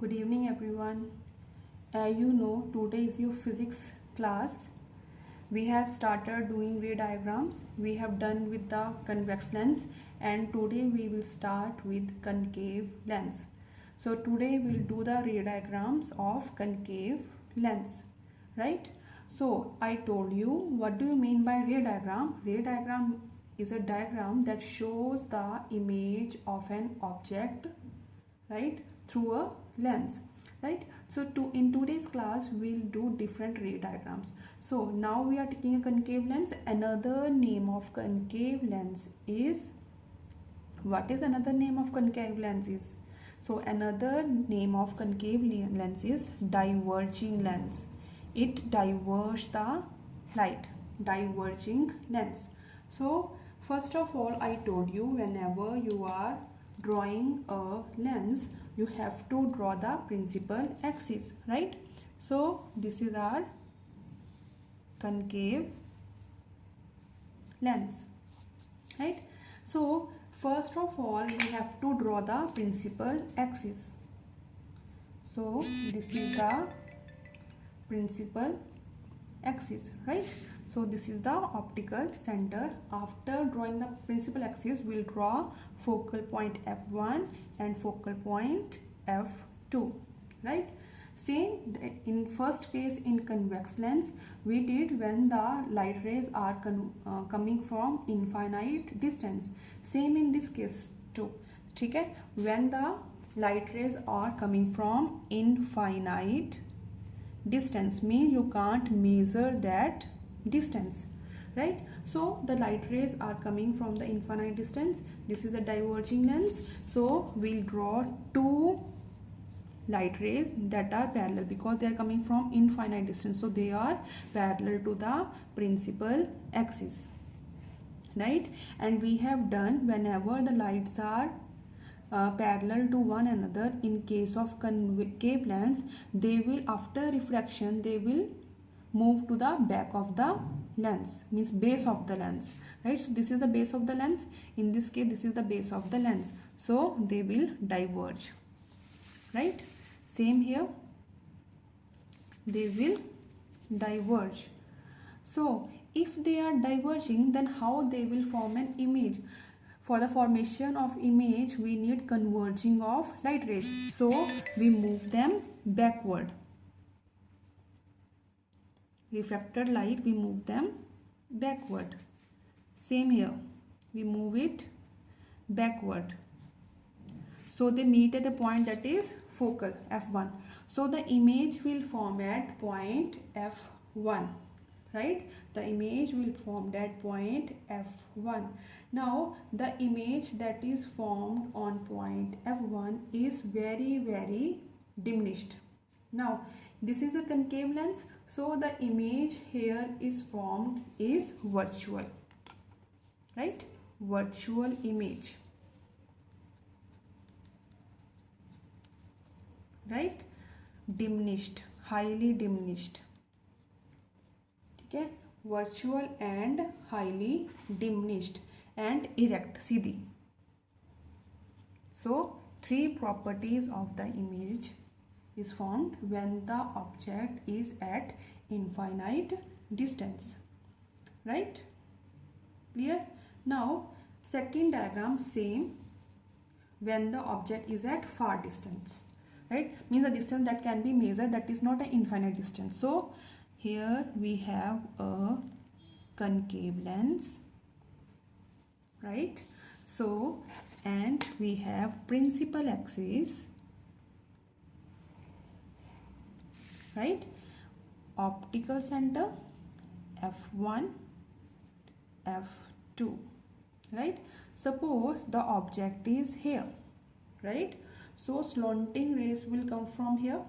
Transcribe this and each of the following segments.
Good evening everyone. Today is your physics class. We have started doing ray diagrams. We have done with the convex lens and today we will start with concave lens. So today we'll do the ray diagrams of concave lens, right? So I told you, what do you mean by ray diagram? Ray diagram is a diagram that shows the image of an object, right, through a lens, right? So in today's class we'll do different ray diagrams. So now we are taking a concave lens. Another name of concave lens is, what is another name of concave lens is? So another name of concave lens is diverging lens. It diverges the light, diverging lens. So first of all, I told you, whenever you are drawing a lens, you have to draw the principal axis, right? So this is our concave lens, right? So first of all, we have to draw the principal axis. So this is the principal axis, right? So this is the optical center. After drawing the principal axis, we'll draw focal point F1 and focal point F2, right? Same in first case in convex lens we did when the light rays are coming from infinite distance. Same in this case too, okay? When the light rays are coming from infinite distance, means you can't measure that distance, right? So the light rays are coming from the infinite distance. This is a diverging lens, so we'll draw two light rays that are parallel because they are coming from infinite distance, so they are parallel to the principal axis, right? And we have done, whenever the lights are parallel to one another, in case of concave lens, they will, after refraction, they will move to the back of the lens, means base of the lens, right? So this is the base of the lens. In this case, this is the base of the lens, so they will diverge, right? Same here, they will diverge. So if they are diverging, then how they will form an image? For the formation of image, we need converging of light rays, so we move them backward. Refracted light, we move them backward. Same here, we move it backward, so they meet at a point that is focal F1. So the image will form at point F1, right? The image will form at point F1. Now the image that is formed on point F1 is very diminished. Now this is a concave lens, so the image here is formed is virtual, right? Virtual image, right? Diminished, highly diminished, okay? Virtual and highly diminished and erect, Sidhi. So three properties of the image is formed when the object is at infinite distance, right? Clear? Now second diagram, same, when the object is at far distance, right? Means a distance that can be measured, that is not an infinite distance. So here we have a concave lens, right? So, and we have principal axis, right? Optical center F1, F2, right? Suppose the object is here, right? So slanting rays will come from here,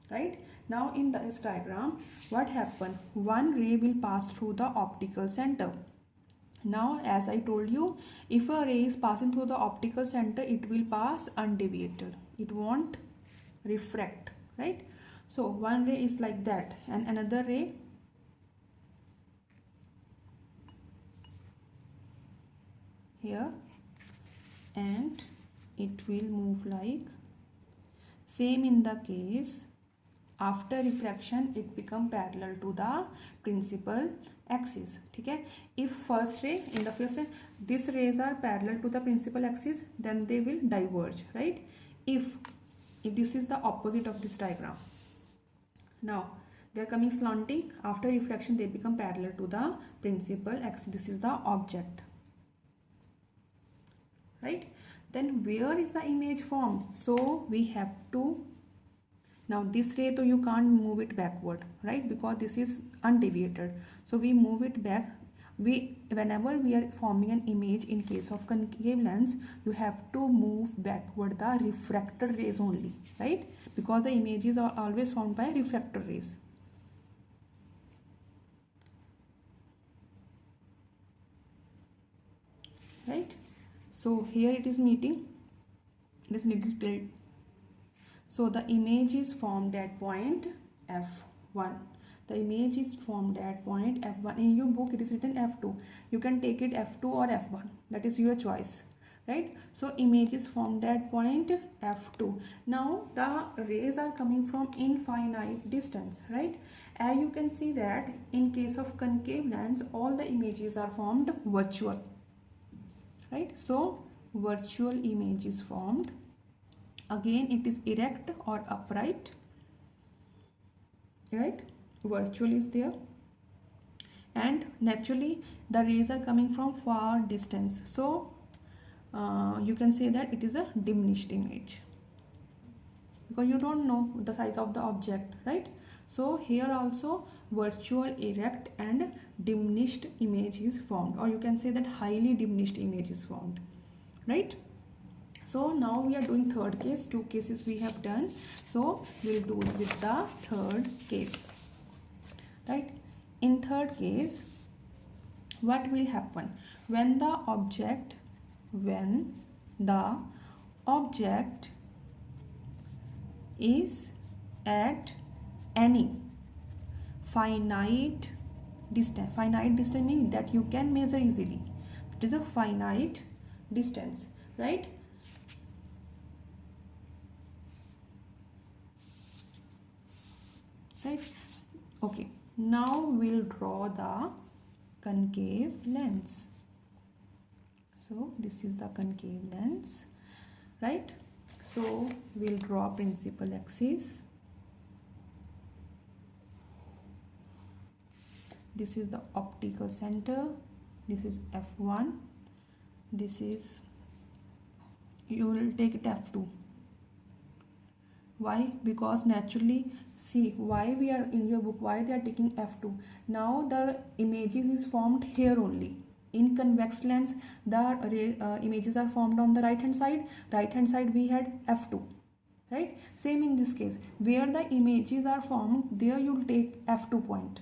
right? Now in this diagram, what happened? One ray will pass through the optical center. Now as I told you, if a ray is passing through the optical center, it will pass undeviated, it won't refract, right? So one ray is like that, and another ray here, and it will move like Same in the case after refraction it become parallel to the principal axis. ठीक है, if first ray in the first ray these rays are parallel to the principal axis, then they will diverge, right? If this is the opposite of this diagram, now they are coming slanting, after refraction they become parallel to the principal axis. This is the object, right? Then where is the image formed? So we have to, now this ray, so you can't move it backward, right? Because this is undeviated, so we move it back. Whenever we are forming an image in case of concave lens, you have to move backward the refracted rays only, right? Because the images are always formed by refracted rays. Right? So here it is meeting this little tilt. So the image is formed at point F1. The image is formed at point F1. In your book it is written F2. You can take it F2 or F1. That is your choice, right? So image is formed at point F2. Now the rays are coming from infinite distance, right? As you can see that in case of concave lens, all the images are formed virtual, right? So virtual image is formed. Again it is erect or upright, right? Virtual is there, and naturally the rays are coming from far distance, so you can say that it is a diminished image because you don't know the size of the object, right? So here also virtual, erect and diminished image is formed, or you can say that highly diminished image is formed, right? So now we are doing third case. Two cases we have done, so we'll do it with the third case, right? In third case, what will happen when the object is at any finite distance. Finite distance means that you can measure easily. It is a finite distance, right? Right? Okay, now we'll draw the concave lens. So this is the concave lens, right? So we'll draw principal axis. This is the optical center. This is F1. This is, you will take it F2. Why? Because naturally, see why we are in your book, why they are taking F2. Now the images is formed here only. In convex lens, the images are formed on the right hand side. Right hand side we had F2, right? Same in this case, where the images are formed, there you will take F2 point.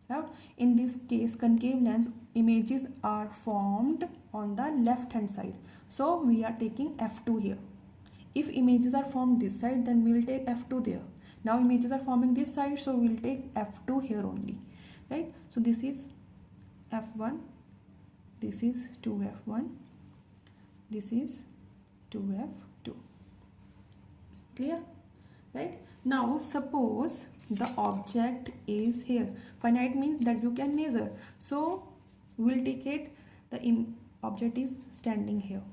Right? In this case, concave lens, images are formed on the left hand side, so we are taking F2 here. If images are formed this side, then we will take F2 there. Now images are forming this side, so we will take F2 here only, right? So this is F1, this is 2F1, this is 2F2. Clear? Right? Now suppose the object is here. Finite means that you can measure, so we will take it, the object is standing here,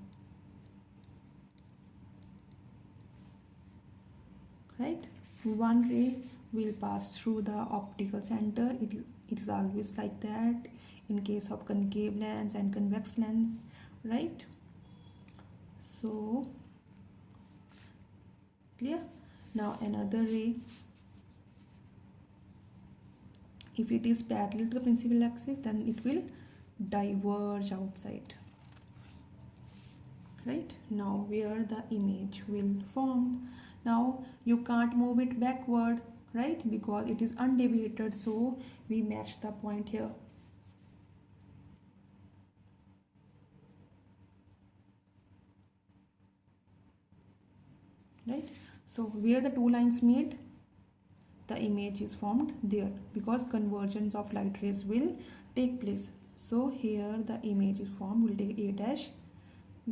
right? One ray will pass through the optical center. It is always like that in case of concave lens and convex lens, right? So clear? Now another ray, if it is parallel to the principal axis, then it will diverge outside, right? Now where the image will form, now you can't move it backward, right? Because it is undeviated, so we match the point here. Right? So where the two lines meet, the image is formed there, because convergence of light rays will take place. So here the image is formed, we'll take A dash,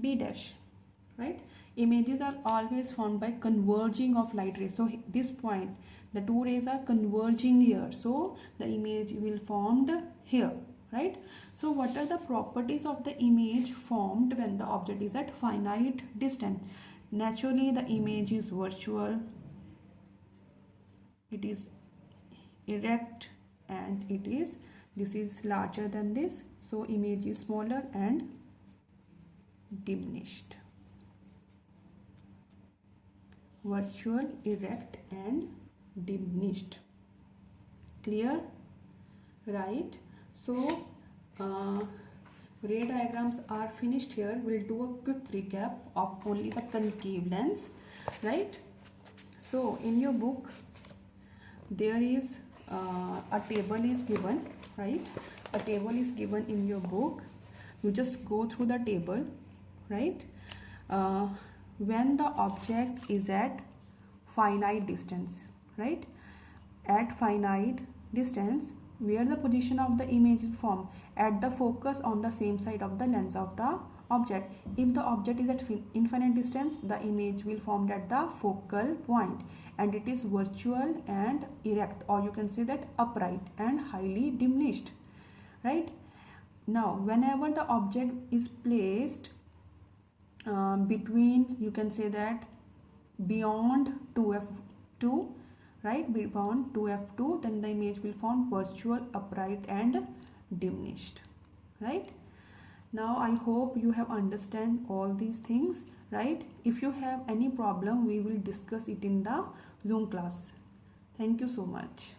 B dash, right? Images are always formed by converging of light rays. So this point, the two rays are converging here, so the image will formed here, right? So what are the properties of the image formed when the object is at finite distance? Naturally, the image is virtual, it is erect, and this is larger than this, so image is smaller and diminished. Virtual, erect, and diminished. Clear? Right? So ray diagrams are finished here. We'll do a quick recap of only the concave lens, right? So in your book there is a table is given, right? A table is given in your book. You just go through the table, right? When the object is at finite distance, right? At finite distance, where the position of the image is formed? At the focus on the same side of the lens of the object. If the object is at infinite distance, the image will formed at the focal point, and it is virtual and erect, or you can say that upright and highly diminished, right? Now whenever the object is placed between, you can say that beyond 2f2, right, beyond 2f2, then the image will form virtual, upright, and diminished, right? Now I hope you have understand all these things, right? If you have any problem, we will discuss it in the Zoom class. Thank you so much.